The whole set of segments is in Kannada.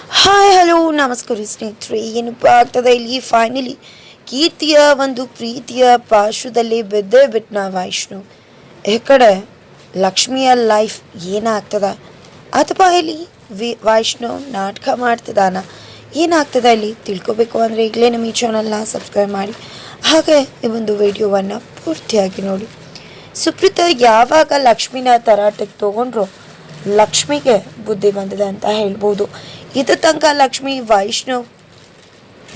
ಹಾಯ್ ಹಲೋ ನಮಸ್ಕಾರ ಸ್ನೇಹಿತರೆ. ಏನಪ್ಪ ಆಗ್ತದೆ ಇಲ್ಲಿ ಫೈನಲಿ ಕೀರ್ತಿಯ ಒಂದು ಪ್ರೀತಿಯ ಪಾಶದಲ್ಲಿ ಬಿದ್ದೇ ಬಿಟ್ನ ವೈಷ್ಣು. ಈ ಕಡೆ ಲಕ್ಷ್ಮಿಯ ಲೈಫ್ ಏನಾಗ್ತದ ಅಥವಾ ಇಲ್ಲಿ ವೈಷ್ಣು ನಾಟಕ ಮಾಡ್ತಿದ್ದಾನ, ಏನಾಗ್ತದೆ ಇಲ್ಲಿ ತಿಳ್ಕೊಬೇಕು ಅಂದರೆ ಈಗಲೇ ನಮ್ಮ ಈ ಚಾನಲ್ನ ಸಬ್ಸ್ಕ್ರೈಬ್ ಮಾಡಿ, ಹಾಗೆ ಈ ಒಂದು ವಿಡಿಯೋವನ್ನು ಪೂರ್ತಿಯಾಗಿ ನೋಡಿ. ಸುಪ್ರೀತಾ ಯಾವಾಗ ಲಕ್ಷ್ಮಿನ ತರಾಟೆಗೆ ತೊಗೊಂಡ್ರು ಲಕ್ಷ್ಮಿಗೆ ಬುದ್ಧಿ ಬಂದಿದೆ ಅಂತ ಹೇಳ್ಬೋದು. ಇದು ತನಕ ಲಕ್ಷ್ಮಿ ವೈಷ್ಣವ್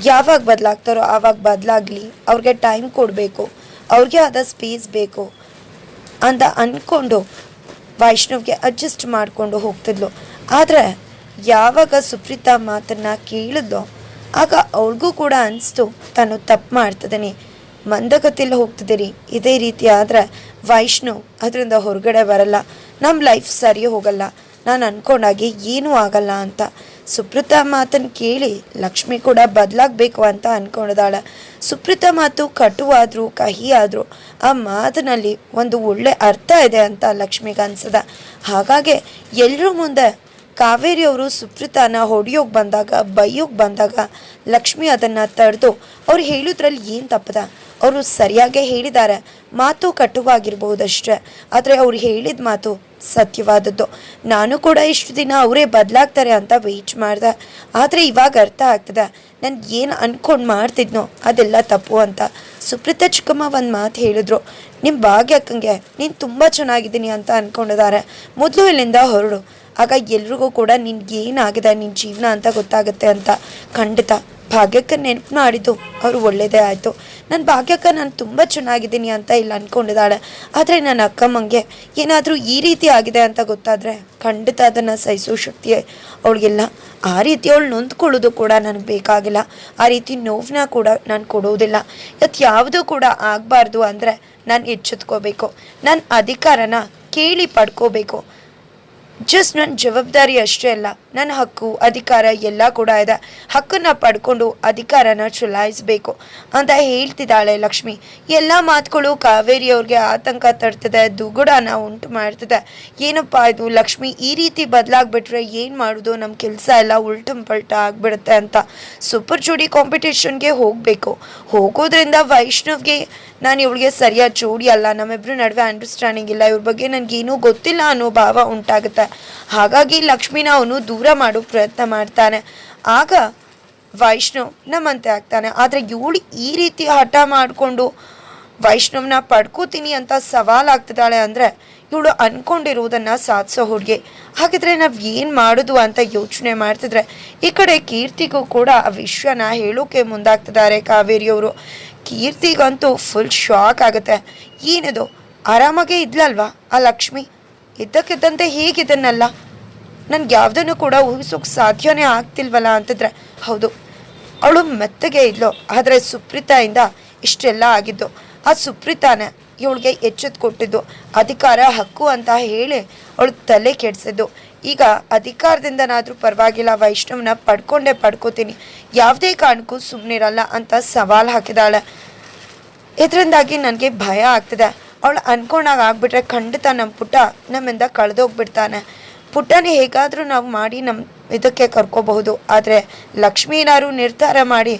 ಯಾವಾಗ ಬದಲಾಗ್ತಾರೋ ಆವಾಗ ಬದಲಾಗಲಿ, ಅವ್ರಿಗೆ ಟೈಮ್ ಕೊಡಬೇಕು, ಅವ್ರಿಗೆ ಆದ ಸ್ಪೇಸ್ ಬೇಕು ಅಂತ ಅಂದ್ಕೊಂಡು ವೈಷ್ಣವ್ಗೆ ಅಡ್ಜಸ್ಟ್ ಮಾಡಿಕೊಂಡು ಹೋಗ್ತಿದ್ಲು. ಆದರೆ ಯಾವಾಗ ಸುಪ್ರೀತಾ ಮಾತನ್ನು ಕೇಳಿದ್ಲೋ ಆಗ ಅವಳಿಗೂ ಕೂಡ ಅನಿಸ್ತು ತಾನು ತಪ್ಪು ಮಾಡ್ತಿದ್ದೀನಿ, ಮಂದಗತಿಯಲ್ಲಿ ಹೋಗ್ತಿದ್ದೀರಿ, ಇದೇ ರೀತಿ ಆದರೆ ವೈಷ್ಣವ್ ಅದರಿಂದ ಹೊರಗಡೆ ಬರಲ್ಲ, ನಮ್ಮ ಲೈಫ್ ಸರಿ ಹೋಗಲ್ಲ, ನಾನು ಅಂದ್ಕೊಂಡಾಗೆ ಏನೂ ಆಗಲ್ಲ ಅಂತ. ಸುಪ್ರೀತಾ ಮಾತನ್ನು ಕೇಳಿ ಲಕ್ಷ್ಮಿ ಕೂಡ ಬದಲಾಗಬೇಕು ಅಂತ ಅಂದ್ಕೊಂಡಿದ್ದಾಳೆ. ಸುಪ್ರೀತಾ ಮಾತು ಕಟುವಾದರೂ ಕಹಿ ಆದರೂ ಆ ಮಾತಿನಲ್ಲಿ ಒಂದು ಒಳ್ಳೆ ಅರ್ಥ ಇದೆ ಅಂತ ಲಕ್ಷ್ಮಿಗೆ ಅನ್ಸದ. ಹಾಗಾಗಿ ಎಲ್ಲರೂ ಮುಂದೆ ಕಾವೇರಿಯವರು ಸುಪ್ರೀತಾನ ಹೊಡೆಯೋಕೆ ಬಂದಾಗ, ಬೈಯೋಕೆ ಬಂದಾಗ ಲಕ್ಷ್ಮಿ ಅದನ್ನು ತಡೆದು ಅವ್ರು ಹೇಳೋದ್ರಲ್ಲಿ ಏನು ತಪ್ಪದ, ಅವರು ಸರಿಯಾಗೇ ಹೇಳಿದ್ದಾರೆ, ಮಾತು ಕಟುವಾಗಿರ್ಬಹುದಷ್ಟೇ, ಆದರೆ ಅವ್ರು ಹೇಳಿದ ಮಾತು ಸತ್ಯವಾದದ್ದು. ನಾನು ಕೂಡ ಇಷ್ಟು ದಿನ ಅವರೇ ಬದಲಾಗ್ತಾರೆ ಅಂತ ವೆಯ್ಟ್ ಮಾಡಿದೆ, ಆದರೆ ಇವಾಗ ಅರ್ಥ ಆಗ್ತದೆ ನಾನು ಏನು ಅಂದ್ಕೊಂಡು ಮಾಡ್ತಿದ್ನೋ ಅದೆಲ್ಲ ತಪ್ಪು ಅಂತ. ಸುಪ್ರೀತಾ ಚಿಕ್ಕಮ್ಮ ಒಂದು ಮಾತು ಹೇಳಿದ್ರು, ನಿಮ್ಮ ಭಾಗ್ಯಕ್ಕಂಗೆ ನೀನು ತುಂಬ ಚೆನ್ನಾಗಿದ್ದೀನಿ ಅಂತ ಅಂದ್ಕೊಂಡಿದ್ದಾರೆ, ಮೊದಲು ಇಲ್ಲಿಂದ ಹೊರಡು, ಆಗ ಎಲ್ರಿಗೂ ಕೂಡ ನಿನ್ಗೇನಾಗಿದೆ ನಿನ್ನ ಜೀವನ ಅಂತ ಗೊತ್ತಾಗುತ್ತೆ ಅಂತ. ಖಂಡಿತ ಭಾಗ್ಯಕ್ಕ ನೆನಪು ಮಾಡಿದ್ದು ಅವರು ಒಳ್ಳೆಯದೇ ಆಯಿತು. ನನ್ನ ಭಾಗ್ಯಕ್ಕ ನಾನು ತುಂಬ ಚೆನ್ನಾಗಿದ್ದೀನಿ ಅಂತ ಇಲ್ಲ ಅಂದ್ಕೊಂಡಿದ್ದಾಳೆ, ಆದರೆ ನನ್ನ ಅಕ್ಕಮ್ಮಂಗೆ ಏನಾದರೂ ಈ ರೀತಿ ಆಗಿದೆ ಅಂತ ಗೊತ್ತಾದರೆ ಖಂಡಿತ ಅದನ್ನು ಸಹಿಸೋ ಶಕ್ತಿ ಅವಳಿಗೆಲ್ಲ. ಆ ರೀತಿ ಅವಳು ನೊಂದ್ಕೊಳ್ಳೋದು ಕೂಡ ನನಗೆ ಬೇಕಾಗಿಲ್ಲ, ಆ ರೀತಿ ನೋವನ್ನ ಕೂಡ ನಾನು ಕೊಡೋದಿಲ್ಲ. ಯಾವುದೂ ಕೂಡ ಆಗಬಾರ್ದು ಅಂದರೆ ನಾನು ಎಚ್ಚೆತ್ಕೋಬೇಕು, ನನ್ನ ಅಧಿಕಾರನ ಕೇಳಿ ಪಡ್ಕೋಬೇಕು. ಜಸ್ಟ್ ನನ್ನ ಜವಾಬ್ದಾರಿ ಅಷ್ಟೇ ಅಲ್ಲ, ನನ್ನ ಹಕ್ಕು ಅಧಿಕಾರ ಎಲ್ಲ ಕೂಡ ಇದೆ, ಹಕ್ಕನ್ನು ಪಡ್ಕೊಂಡು ಅಧಿಕಾರನ ಚಲಾಯಿಸಬೇಕು ಅಂತ ಹೇಳ್ತಿದ್ದಾಳೆ ಲಕ್ಷ್ಮಿ. ಎಲ್ಲ ಮಾತುಗಳು ಕಾವೇರಿಯವ್ರಿಗೆ ಆತಂಕ ತಡ್ತಿದೆ, ದುಗುಡನ ಉಂಟು ಮಾಡ್ತಿದೆ. ಏನಪ್ಪ ಇದು ಲಕ್ಷ್ಮಿ ಈ ರೀತಿ ಬದಲಾಗ್ಬಿಟ್ರೆ ಏನು ಮಾಡೋದು, ನಮ್ಮ ಕೆಲಸ ಎಲ್ಲ ಉಲ್ಟಂ ಪಲ್ಟ ಆಗಿಬಿಡುತ್ತೆ ಅಂತ. ಸೂಪರ್ ಜೋಡಿ ಕಾಂಪಿಟೇಷನ್ಗೆ ಹೋಗಬೇಕು, ಹೋಗೋದ್ರಿಂದ ವೈಷ್ಣವ್ಗೆ ನಾನು ಇವಳಿಗೆ ಸರಿಯಾದ ಜೋಡಿ ಅಲ್ಲ, ನಮ್ಮಿಬ್ಬರ ನಡುವೆ ಅಂಡರ್ಸ್ಟ್ಯಾಂಡಿಂಗ್ ಇಲ್ಲ, ಇವ್ರ ಬಗ್ಗೆ ನನಗೇನೂ ಗೊತ್ತಿಲ್ಲ ಅನ್ನೋ ಭಾವ ಉಂಟಾಗುತ್ತೆ. ಹಾಗಾಗಿ ಲಕ್ಷ್ಮಿನ ಅವನು ದೂರ ಮಾಡೋ ಪ್ರಯತ್ನ ಮಾಡ್ತಾನೆ. ಆಗ ವೈಷ್ಣವ್ ನಮ್ಮಂತೆ ಆಗ್ತಾನೆ. ಆದರೆ ಇವಳು ಈ ರೀತಿ ಹಠ ಮಾಡಿಕೊಂಡು ವೈಷ್ಣವ್ನ ಪಡ್ಕೋತೀನಿ ಅಂತ ಸವಾಲಾಗ್ತಿದ್ದಾಳೆ ಅಂದರೆ ಇವಳು ಅಂದ್ಕೊಂಡಿರೋದನ್ನು ಸಾಧಿಸೋ ಹುಡುಗಿ. ಹಾಗಿದ್ರೆ ನಾವು ಏನು ಮಾಡೋದು ಅಂತ ಯೋಚನೆ ಮಾಡ್ತಿದ್ರೆ ಈ ಕಡೆ ಕೀರ್ತಿಗೂ ಕೂಡ ಆ ವಿಷಯನ ಹೇಳೋಕೆ ಮುಂದಾಗ್ತಿದ್ದಾರೆ ಕಾವೇರಿಯವರು. ಕೀರ್ತಿಗಂತೂ ಫುಲ್ ಶಾಕ್ ಆಗುತ್ತೆ. ಏನಿದು, ಆರಾಮಾಗೇ ಇದ್ಲಲ್ವಾ ಆ ಲಕ್ಷ್ಮಿ, ಇದ್ದಕ್ಕಿದ್ದಂತೆ ಹೇಗಿದ್ದನ್ನಲ್ಲ, ನನ್ಗೆ ಯಾವುದನ್ನು ಕೂಡ ಊಹಿಸೋಕೆ ಸಾಧ್ಯನೇ ಆಗ್ತಿಲ್ವಲ್ಲ ಅಂತಿದ್ರೆ ಹೌದು, ಅವಳು ಮೆತ್ತಗೆ ಇದ್ಲು, ಆದರೆ ಸುಪ್ರೀತಾಯಿಂದ ಇಷ್ಟೆಲ್ಲ ಆಗಿದ್ದು. ಆ ಸುಪ್ರೀತಾನೇ ಇವಳಿಗೆ ಎಚ್ಚೆತ್ತು ಕೊಟ್ಟಿದ್ದು, ಅಧಿಕಾರ ಹಕ್ಕು ಅಂತ ಹೇಳಿ ಅವಳು ತಲೆ ಕೆಡಿಸಿದ್ದು. ಈಗ ಅಧಿಕಾರದಿಂದನಾದರೂ ಪರವಾಗಿಲ್ಲ, ವೈಷ್ಣವನ ಪಡ್ಕೋತೀನಿ, ಯಾವುದೇ ಕಾರಣಕ್ಕೂ ಸುಮ್ಮನಿರಲ್ಲ ಅಂತ ಸವಾಲು ಹಾಕಿದಾಳೆ. ಇದರಿಂದಾಗಿ ನನಗೆ ಭಯ ಆಗ್ತಿದೆ, ಅವಳು ಅಂದ್ಕೊಂಡಾಗ ಆಗ್ಬಿಟ್ರೆ ಖಂಡಿತ ನಮ್ಮ ಪುಟ್ಟ ನಮ್ಮಿಂದ ಕಳೆದೋಗ್ಬಿಡ್ತಾನೆ. ಪುಟ್ಟನೇ ಹೇಗಾದರೂ ನಾವು ಮಾಡಿ ನಮ್ಮ ಇದಕ್ಕೆ ಕರ್ಕೋಬಹುದು, ಆದರೆ ಲಕ್ಷ್ಮೀನಾರು ನಿರ್ಧಾರ ಮಾಡಿ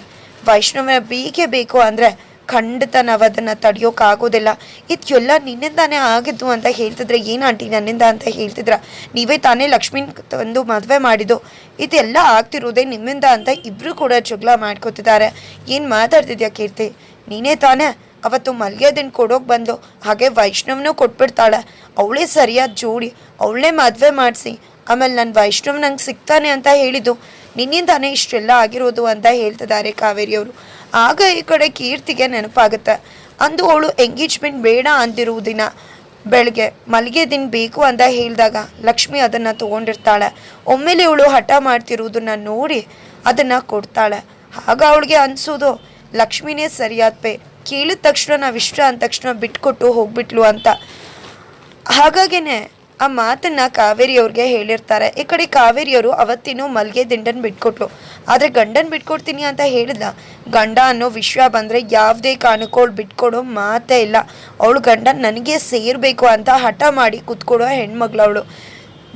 ವೈಷ್ಣವನ ಬೀಗೆ ಬೇಕು ಅಂದರೆ ಖಂಡಿತ ನಾವು ಅದನ್ನು ತಡೆಯೋಕ್ಕಾಗೋದಿಲ್ಲ. ಇದೆಲ್ಲ ನಿನ್ನಿಂದಾನೇ ಆಗಿದ್ದು ಅಂತ ಹೇಳ್ತಿದ್ರೆ, ಏನು ಆಂಟಿ ನನ್ನಿಂದ ಅಂತ ಹೇಳ್ತಿದ್ರ, ನೀವೇ ತಾನೇ ಲಕ್ಷ್ಮೀನ ತಂದು ಮದುವೆ ಮಾಡಿದ್ದು, ಇದೆಲ್ಲ ಆಗ್ತಿರೋದೇ ನಿಮ್ಮಿಂದ ಅಂತ ಇಬ್ಬರು ಕೂಡ ಜಗಳ ಮಾಡ್ಕೋತಿದ್ದಾರೆ. ಏನು ಮಾತಾಡ್ತಿದ್ಯಾ ಕೀರ್ತಿ, ನೀನೇ ತಾನೇ ಅವತ್ತು ಮಲ್ಗೆ ದಿನ ಕೊಡೋಕೆ ಬಂದು, ಹಾಗೆ ವೈಷ್ಣವನೂ ಕೊಟ್ಬಿಡ್ತಾಳೆ, ಅವಳೇ ಸರಿಯಾದ ಜೋಡಿ, ಅವಳೇ ಮದುವೆ ಮಾಡಿಸಿ ಆಮೇಲೆ ನನ್ನ ವೈಷ್ಣವ್ ನಂಗೆ ಸಿಗ್ತಾನೆ ಅಂತ ಹೇಳಿದ್ದು, ನಿನ್ನಿಂದಾನೇ ಇಷ್ಟೆಲ್ಲ ಆಗಿರೋದು ಅಂತ ಹೇಳ್ತಿದ್ದಾರೆ ಕಾವೇರಿಯವರು. ಆಗ ಈ ಕಡೆ ಕೀರ್ತಿಗೆ ನೆನಪಾಗುತ್ತೆ, ಅಂದು ಅವಳು ಎಂಗೇಜ್ಮೆಂಟ್ ಬೇಡ ಅಂದಿರೋ ದಿನ ಬೆಳಗ್ಗೆ ಮಲ್ಲಿಗೆ ದಿನ ಬೇಕು ಅಂತ ಹೇಳಿದಾಗ ಲಕ್ಷ್ಮಿ ಅದನ್ನು ತೊಗೊಂಡಿರ್ತಾಳೆ. ಒಮ್ಮೆಲೆ ಇವಳು ಹಠ ಮಾಡ್ತಿರೋದನ್ನ ನೋಡಿ ಅದನ್ನು ಕೊಡ್ತಾಳೆ. ಆಗ ಅವಳಿಗೆ ಅನಿಸೋದು ಲಕ್ಷ್ಮಿನೇ ಸರಿಯಾದ ಪೇ, ಕೇಳಿದ ತಕ್ಷಣ ನಾವು ಇಷ್ಟ ಅಂದ ತಕ್ಷಣ ಬಿಟ್ಕೊಟ್ಟು ಹೋಗ್ಬಿಟ್ಲು ಅಂತ. ಹಾಗಾಗೇನೆ ಆ ಮಾತನ್ನ ಕಾವೇರಿಯವ್ರಿಗೆ ಹೇಳಿರ್ತಾರೆ. ಈ ಕಡೆ ಕಾವೇರಿಯವರು ಅವತ್ತಿನೂ ಮಲ್ಗೆ ದಿಂಡನ್ ಬಿಟ್ಕೊಟ್ಲು, ಆದರೆ ಗಂಡನ್ ಬಿಟ್ಕೊಡ್ತೀನಿ ಅಂತ ಹೇಳಿದ್ಲ. ಗಂಡ ಅನ್ನೋ ವಿಷಯ ಬಂದರೆ ಯಾವುದೇ ಕಾರಣಕ್ಕೂ ಬಿಟ್ಕೊಡೋ ಮಾತೇ ಇಲ್ಲ. ಅವಳು ಗಂಡ ನನಗೆ ಸೇರಬೇಕು ಅಂತ ಹಠ ಮಾಡಿ ಕೂತ್ಕೊಡೋ ಹೆಣ್ಮಗ್ಳು ಅವಳು.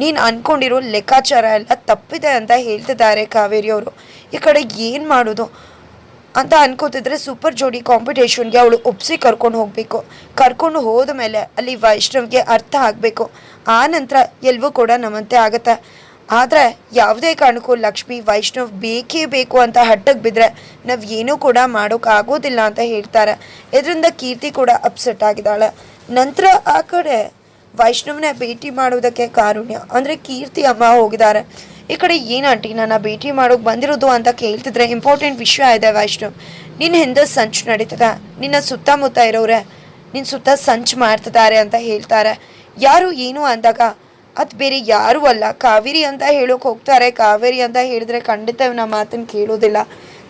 ನೀನು ಅಂದ್ಕೊಂಡಿರೋ ಲೆಕ್ಕಾಚಾರ ಎಲ್ಲ ತಪ್ಪಿದೆ ಅಂತ ಹೇಳ್ತಿದ್ದಾರೆ ಕಾವೇರಿಯವರು. ಈ ಕಡೆ ಏನು ಮಾಡೋದು ಅಂತ ಅನ್ಕೋತಿದ್ರೆ ಸೂಪರ್ ಜೋಡಿ ಕಾಂಪಿಟೇಷನ್ಗೆ ಅವಳು ಒಪ್ಸಿ ಕರ್ಕೊಂಡು ಹೋಗಬೇಕು. ಕರ್ಕೊಂಡು ಹೋದ ಮೇಲೆ ಅಲ್ಲಿ ವೈಷ್ಣವ್ಗೆ ಅರ್ಥ ಆಗಬೇಕು. ಆ ನಂತರ ಎಲ್ಲವೂ ಕೂಡ ನಮ್ಮಂತೆ ಆಗುತ್ತೆ. ಆದರೆ ಯಾವುದೇ ಕಾರಣಕ್ಕೂ ಲಕ್ಷ್ಮಿ ವೈಷ್ಣವ್ ಬೇಕೇ ಬೇಕು ಅಂತ ಹಟ್ಟಕ್ಕೆ ಬಿದ್ದರೆ ನಾವು ಏನೂ ಕೂಡ ಮಾಡೋಕ್ಕಾಗೋದಿಲ್ಲ ಅಂತ ಹೇಳ್ತಾರೆ. ಇದರಿಂದ ಕೀರ್ತಿ ಕೂಡ ಅಪ್ಸೆಟ್ ಆಗಿದ್ದಾಳೆ. ನಂತರ ಆ ಕಡೆ ವೈಷ್ಣವ್ನ ಭೇಟಿ ಮಾಡೋದಕ್ಕೆ ಕಾರುಣ್ಯ ಅಂದರೆ ಕೀರ್ತಿ ಅಮ್ಮ ಹೋಗಿದ್ದಾರೆ. ಈ ಕಡೆ ಏನು ಆಂಟಿ ನನ್ನ ಭೇಟಿ ಮಾಡೋಕೆ ಬಂದಿರೋದು ಅಂತ ಕೇಳ್ತಿದ್ರೆ ಇಂಪಾರ್ಟೆಂಟ್ ವಿಷಯ ಇದೆ ವೈಷ್ಣವ್, ನಿನ್ನ ಹಿಂದೆ ಸಂಚು ನಡೀತದೆ, ನಿನ್ನ ಸುತ್ತಮುತ್ತ ಇರೋರೆ ನಿನ್ನ ಸುತ್ತ ಸಂಚು ಮಾಡ್ತಿದ್ದಾರೆ ಅಂತ ಹೇಳ್ತಾರೆ. ಯಾರು ಏನು ಅಂದಾಗ ಅದು ಬೇರೆ ಯಾರೂ ಅಲ್ಲ ಕಾವೇರಿ ಅಂತ ಹೇಳೋಕೆ ಹೋಗ್ತಾರೆ. ಕಾವೇರಿ ಅಂತ ಹೇಳಿದ್ರೆ ಖಂಡಿತ ನಮ್ಮ ಮಾತನ್ನು ಕೇಳೋದಿಲ್ಲ.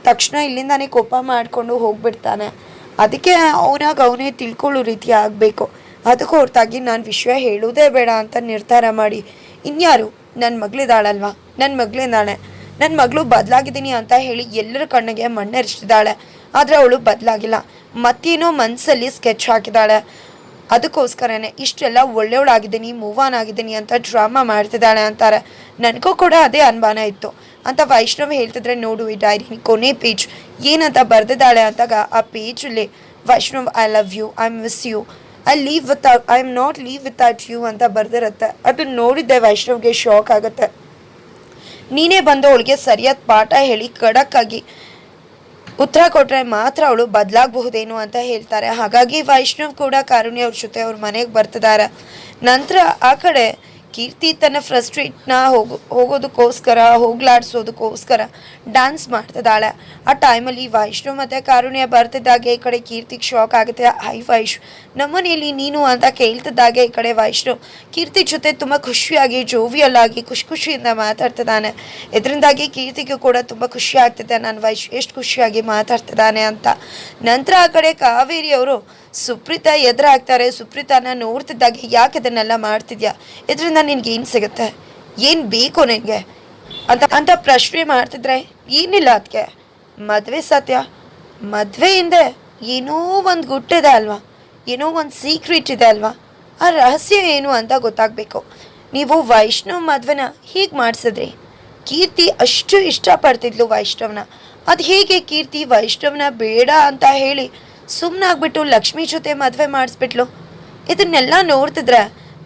ತಕ್ಷಣ ಇಲ್ಲಿಂದಾನೇ ಕೋಪ ಮಾಡಿಕೊಂಡು ಹೋಗ್ಬಿಡ್ತಾನೆ. ಅದಕ್ಕೆ ಅವನೇ ತಿಳ್ಕೊಳ್ಳೋ ರೀತಿ ಆಗಬೇಕು. ಅದಕ್ಕೆ ಹೊರತಾಗಿ ನಾನು ವಿಷಯ ಹೇಳೋದೇ ಬೇಡ ಅಂತ ನಿರ್ಧಾರ ಮಾಡಿ ಇನ್ಯಾರು ನನ್ನ ಮಗಳಿದ್ದಾಳಲ್ವ, ನನ್ನ ಮಗಳು ಬದಲಾಗಿದ್ದೀನಿ ಅಂತ ಹೇಳಿ ಎಲ್ಲರ ಕಣ್ಣಿಗೆ ಮಣ್ಣೆರಿಸ್ತಿದ್ದಾಳೆ. ಆದರೆ ಅವಳು ಬದಲಾಗಿಲ್ಲ, ಮತ್ತೇನೋ ಮನಸ್ಸಲ್ಲಿ ಸ್ಕೆಚ್ ಹಾಕಿದ್ದಾಳೆ. ಅದಕ್ಕೋಸ್ಕರನೇ ಇಷ್ಟೆಲ್ಲ ಒಳ್ಳೆಯವಳಾಗಿದ್ದೀನಿ, ಮೂವ್ ಆನ್ ಆಗಿದ್ದೀನಿ ಅಂತ ಡ್ರಾಮಾ ಮಾಡ್ತಿದ್ದಾಳೆ ಅಂತಾರೆ. ನನಗೂ ಕೂಡ ಅದೇ ಅನುಮಾನ ಇತ್ತು ಅಂತ ವೈಷ್ಣವ್ ಹೇಳ್ತಿದ್ರೆ, ನೋಡು ಈ ಡೈರಿ ಕೊನೆ ಪೇಜ್ ಏನಂತ ಬರೆದಿದ್ದಾಳೆ ಅಂತಾಗ ಆ ಪೇಜಲ್ಲಿ Vaishnav I love you, I miss you, I am not live without you ಅಂತ ಬರೆದಿರುತ್ತೆ. ಅದು ನೋಡಿದ್ದೆ ವೈಷ್ಣವ್ಗೆ ಶಾಕ್ ಆಗುತ್ತೆ. ನೀನೇ ಬಂದು ಅವಳಿಗೆ ಸರಿಯಾದ ಪಾಠ ಹೇಳಿ ಖಡಕ್ಕಾಗಿ ಉತ್ತರ ಕೊಟ್ಟರೆ ಮಾತ್ರ ಅವಳು ಬದಲಾಗಬಹುದೇನು ಅಂತ ಹೇಳ್ತಾರೆ. ಹಾಗಾಗಿ ವೈಷ್ಣವ್ ಕೂಡ ಕಾರುಣ್ಯ ಅವ್ರ ಜೊತೆ ಅವ್ರ ಮನೆಗೆ ಬರ್ತಿದ್ದಾರೆ. ನಂತರ ಆ ಕಡೆ ಕೀರ್ತಿ ತನ್ನ ಫ್ರಸ್ಟ್ರೇಟ್ನ ಹೋಗೋದಕ್ಕೋಸ್ಕರ ಹೋಗ್ಲಾಡ್ಸೋದಕ್ಕೋಸ್ಕರ ಡ್ಯಾನ್ಸ್ ಮಾಡ್ತಿದ್ದಾಳೆ. ಆ ಟೈಮಲ್ಲಿ ವೈಷ್ಣವ್ ಮತ್ತು ಕಾರುಣ್ಯ ಬರ್ತಿದ್ದಾಗೆ ಈ ಕಡೆ ಕೀರ್ತಿಗೆ ಶಾಕ್ ಆಗುತ್ತೆ. ಹೈ ವೈಶ್, ನಮ್ಮನೆಯಲ್ಲಿ ನೀನು ಅಂತ ಕೇಳ್ತಿದ್ದಾಗೆ ಈ ಕಡೆ ವೈಷ್ಣವ್ ಕೀರ್ತಿ ಜೊತೆ ತುಂಬ ಖುಷಿಯಾಗಿ ಜೋವಿಯಲ್ ಆಗಿ ಖುಷಿಯಿಂದ ಮಾತಾಡ್ತಿದ್ದಾನೆ. ಇದರಿಂದಾಗಿ ಕೀರ್ತಿಗೂ ಕೂಡ ತುಂಬ ಖುಷಿ ಆಗ್ತಿದೆ, ನಾನು ಎಷ್ಟು ಖುಷಿಯಾಗಿ ಮಾತಾಡ್ತಿದ್ದಾನೆ ಅಂತ. ನಂತರ ಆ ಕಡೆ ಕಾವೇರಿ ಅವರು ಸುಪ್ರೀತಾ ಎದುರಾಗ್ತಾರೆ. ಸುಪ್ರೀತಾನ ನೋಡ್ತಿದ್ದಾಗೆ ಯಾಕೆ ಇದನ್ನೆಲ್ಲ ಮಾಡ್ತಿದ್ಯಾ, ಇದರಿಂದ ನಿನ್ಗೆ ಏನು ಸಿಗುತ್ತೆ, ಏನು ಬೇಕು ನಿನಗೆ ಅಂತ ಪ್ರಶ್ನೆ ಮಾಡ್ತಿದ್ರೆ, ಏನಿಲ್ಲ ಅದಕ್ಕೆ ಮದುವೆ ಸತ್ಯ, ಮದುವೆಯಿಂದ ಏನೋ ಒಂದು ಗುಟ್ಟಿದೆ ಅಲ್ವಾ, ಏನೋ ಒಂದು ಸೀಕ್ರೆಟ್ ಇದೆ ಅಲ್ವಾ, ಆ ರಹಸ್ಯ ಏನು ಅಂತ ಗೊತ್ತಾಗಬೇಕು. ನೀವು ವೈಷ್ಣವ್ ಮದುವೆನ ಹೀಗೆ ಮಾಡಿಸಿದ್ರಿ. ಕೀರ್ತಿ ಅಷ್ಟು ಇಷ್ಟಪಡ್ತಿದ್ಲು ವೈಷ್ಣವ್ನ, ಅದು ಹೇಗೆ ಕೀರ್ತಿ ವೈಷ್ಣವ್ನ ಬೇಡ ಅಂತ ಹೇಳಿ ಸುಮ್ಮನಾಗ್ಬಿಟ್ಟು ಲಕ್ಷ್ಮಿ ಜೊತೆ ಮದುವೆ ಮಾಡಿಸ್ಬಿಟ್ಲು. ಇದನ್ನೆಲ್ಲ ನೋಡ್ತಿದ್ರೆ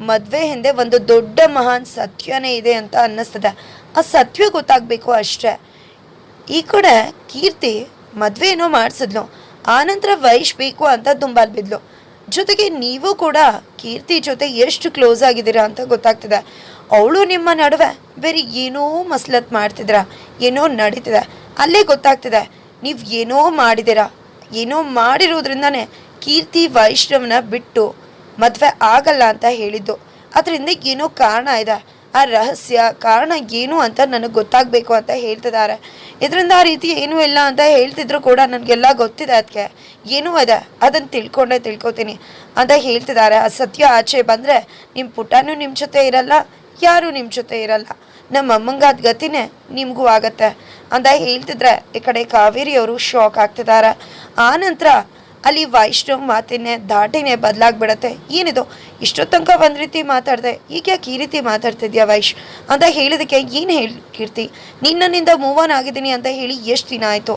ಮದುವೆ ಹಿಂದೆ ಒಂದು ದೊಡ್ಡ ಮಹಾನ್ ಸತ್ಯನೇ ಇದೆ ಅಂತ ಅನ್ನಿಸ್ತದೆ. ಆ ಸತ್ಯ ಗೊತ್ತಾಗಬೇಕು ಅಷ್ಟೇ. ಈ ಕಡೆ ಕೀರ್ತಿ ಮದುವೆ ಏನೋ ಮಾಡಿಸಿದ್ಲು, ಆನಂತರ ವೈಶ್ ಬೇಕು ಅಂತ ದುಂಬಾಲ್ ಬಿದ್ಲು. ಜೊತೆಗೆ ನೀವು ಕೂಡ ಕೀರ್ತಿ ಜೊತೆ ಎಷ್ಟು ಕ್ಲೋಸ್ ಆಗಿದ್ದೀರಾ ಅಂತ ಗೊತ್ತಾಗ್ತಿದೆ. ಅವಳು ನಿಮ್ಮ ನಡುವೆ ಬೇರೆ ಏನೋ ಮಸ್ಲತ್ ಮಾಡ್ತಿದ್ರ, ಏನೋ ನಡೀತಿದೆ, ಅಲ್ಲೇ ಗೊತ್ತಾಗ್ತಿದೆ ನೀವು ಏನೋ ಮಾಡಿದ್ದೀರಾ. ಏನೋ ಮಾಡಿರೋದ್ರಿಂದನೇ ಕೀರ್ತಿ ವೈಷ್ಣವ್ನ ಬಿಟ್ಟು ಮದುವೆ ಆಗಲ್ಲ ಅಂತ ಹೇಳಿದ್ದು. ಅದರಿಂದ ಏನೋ ಕಾರಣ ಇದೆ, ಆ ರಹಸ್ಯ ಕಾರಣ ಏನು ಅಂತ ನನಗೆ ಗೊತ್ತಾಗಬೇಕು ಅಂತ ಹೇಳ್ತಿದ್ದಾರೆ. ಇದರಿಂದ ಆ ರೀತಿ ಏನೂ ಇಲ್ಲ ಅಂತ ಹೇಳ್ತಿದ್ರು ಕೂಡ ನನಗೆಲ್ಲ ಗೊತ್ತಿದೆ, ಅದಕ್ಕೆ ಏನೂ ಇದೆ ಅದನ್ನು ತಿಳ್ಕೊತೀನಿ ಅಂತ ಹೇಳ್ತಿದ್ದಾರೆ. ಆ ಸತ್ಯ ಆಚೆ ಬಂದರೆ ನಿಮ್ಮ ಪುಟ್ಟನೂ ನಿಮ್ಮ ಜೊತೆ ಇರಲ್ಲ, ಯಾರೂ ನಿಮ್ಮ ಜೊತೆ ಇರಲ್ಲ, ನಮ್ಮ ಅಮ್ಮಂಗಾದ ಗತಿನೇ ನಿಮಗೂ ಆಗತ್ತೆ ಅಂತ ಹೇಳ್ತಿದ್ರೆ ಈ ಕಡೆ ಕಾವೇರಿಯವರು ಶಾಕ್ ಆಗ್ತಿದ್ದಾರೆ. ಆನಂತರ ಅಲ್ಲಿ ವೈಷ್ಣವ್ ಮಾತಿನೇ ದಾಟಿನೇ ಬದಲಾಗ್ಬಿಡತ್ತೆ. ಏನಿದು ಇಷ್ಟೊತ್ತು ತನಕ ಒಂದು ರೀತಿ ಮಾತಾಡಿದೆ, ಈಗ ಯಾಕೆ ಈ ರೀತಿ ಮಾತಾಡ್ತಿದ್ಯಾ ವೈಶ್ ಅಂತ ಹೇಳಿದಕ್ಕೆ, ಏನು ಹೇಳಿ ಕೀರ್ತಿ ನಿನ್ನಿಂದ ಮೂವ್ ಆನ್ ಆಗಿದ್ದೀನಿ ಅಂತ ಹೇಳಿ ಎಷ್ಟು ದಿನ ಆಯಿತು?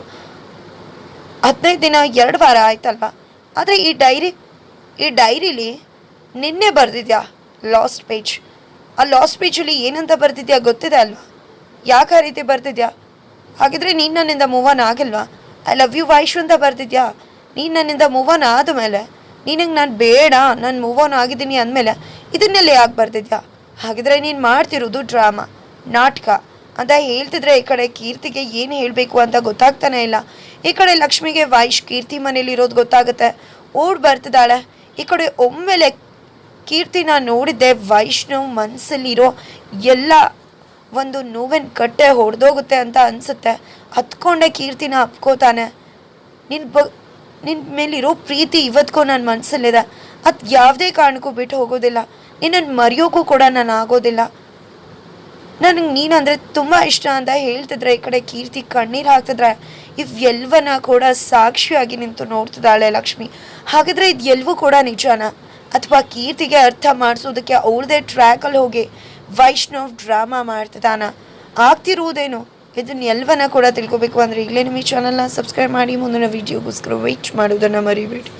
15 ದಿನ 2 ವಾರ ಆಯ್ತಲ್ವಾ? ಆದರೆ ಈ ಡೈರಿಲಿ ನಿನ್ನೆ ಬರೆದಿದ್ಯಾ ಲಾಸ್ಟ್ ಪೇಜ್. ಆ ಲಾಸ್ಟ್ ಪೇಜಲ್ಲಿ ಏನಂತ ಬರೆದಿದ್ಯಾ ಗೊತ್ತಿದೆ ಅಲ್ವಾ? ಯಾಕೆ ಆ ರೀತಿ ಬರ್ತಿದ್ಯಾ? ಹಾಗಿದ್ರೆ ನೀನು ನನ್ನಿಂದ ಮೂವ್ ಆನ್ ಆಗಿಲ್ವಾ? ಐ ಲವ್ ಯು ವೈಶ್ ಅಂತ ಬರ್ತಿದ್ಯಾ. ನೀನು ನನ್ನಿಂದ ಮೂವ್ ಆನ್ ಆದಮೇಲೆ ನಿನಗೆ ನಾನು ಬೇಡ, ನಾನು ಮೂವ್ ಆನ್ ಆಗಿದ್ದೀನಿ ಅಂದಮೇಲೆ ಇದನ್ನೆಲ್ಲ ಯಾಕೆ ಬರ್ತಿದ್ಯಾ? ಹಾಗಿದ್ರೆ ನೀನು ಮಾಡ್ತಿರೋದು ಡ್ರಾಮಾ, ನಾಟಕ ಅಂತ ಹೇಳ್ತಿದ್ರೆ ಈ ಕಡೆ ಕೀರ್ತಿಗೆ ಏನು ಹೇಳಬೇಕು ಅಂತ ಗೊತ್ತಾಗ್ತಾನೆ ಇಲ್ಲ. ಈ ಕಡೆ ಲಕ್ಷ್ಮಿಗೆ ವೈಶ್ ಕೀರ್ತಿ ಮನೇಲಿರೋದು ಗೊತ್ತಾಗುತ್ತೆ, ಓಡ್ ಬರ್ತಿದ್ದಾಳೆ. ಈ ಕಡೆ ಒಮ್ಮೆಲೆ ಕೀರ್ತಿನ ನೋಡಿದ್ದೆ ವೈಷ್ಣವ್ ಮನಸ್ಸಲ್ಲಿರೋ ಎಲ್ಲ ಒಂದು ನೋವಿನ ಕಟ್ಟೆ ಹೊಡೆದೋಗುತ್ತೆ ಅಂತ ಅನಿಸುತ್ತೆ. ಹತ್ಕೊಂಡೆ ಕೀರ್ತಿನ ಅಪ್ಕೋತಾನೆ. ನಿನ್ನ ಮೇಲಿರೋ ಪ್ರೀತಿ ಇವತ್ತಿಗೂ ನನ್ನ ಮನಸ್ಸಲ್ಲಿದೆ, ಅದು ಯಾವುದೇ ಕಾರಣಕ್ಕೂ ಬಿಟ್ಟು ಹೋಗೋದಿಲ್ಲ, ನಿನ್ನನ್ನು ಮರೆಯೋಕ್ಕೂ ಕೂಡ ನಾನು ಆಗೋದಿಲ್ಲ, ನನಗೆ ನೀನಂದರೆ ತುಂಬ ಇಷ್ಟ ಅಂತ ಹೇಳ್ತಿದ್ರೆ ಈ ಕಡೆ ಕೀರ್ತಿ ಕಣ್ಣೀರು ಹಾಕ್ತಿದ್ರೆ ಇವೆಲ್ವನ್ನ ಕೂಡ ಸಾಕ್ಷಿಯಾಗಿ ನಿಂತು ನೋಡ್ತಿದ್ದಾಳೆ ಲಕ್ಷ್ಮಿ. ಹಾಗಿದ್ರೆ ಇದು ಎಲ್ಲವೂ ಕೂಡ ನಿಜಾನ, ಅಥವಾ ಕೀರ್ತಿಗೆ ಅರ್ಥ ಮಾಡಿಸೋದಕ್ಕೆ ಅವ್ರದೇ ಟ್ರ್ಯಾಕಲ್ಲಿ ಹೋಗಿ ವೈಷ್ಣವ್ ಡ್ರಾಮಾ ಮಾಡ್ತಿದ್ದಾನ, ಆಗ್ತಿರುವುದೇನು, ಇದನ್ನೆಲ್ಲವನ್ನ ಕೂಡ ತಿಳ್ಕೊಬೇಕು ಅಂದರೆ ಈಗಲೇ ನಿಮ್ಮ ಈ ಚಾನಲ್ನ ಸಬ್ಸ್ಕ್ರೈಬ್ ಮಾಡಿ ಮುಂದಿನ ವೀಡಿಯೋಗೋಸ್ಕರ ವೆಯ್ಟ್ ಮಾಡೋದನ್ನು ಮರಿಬೇಡಿ.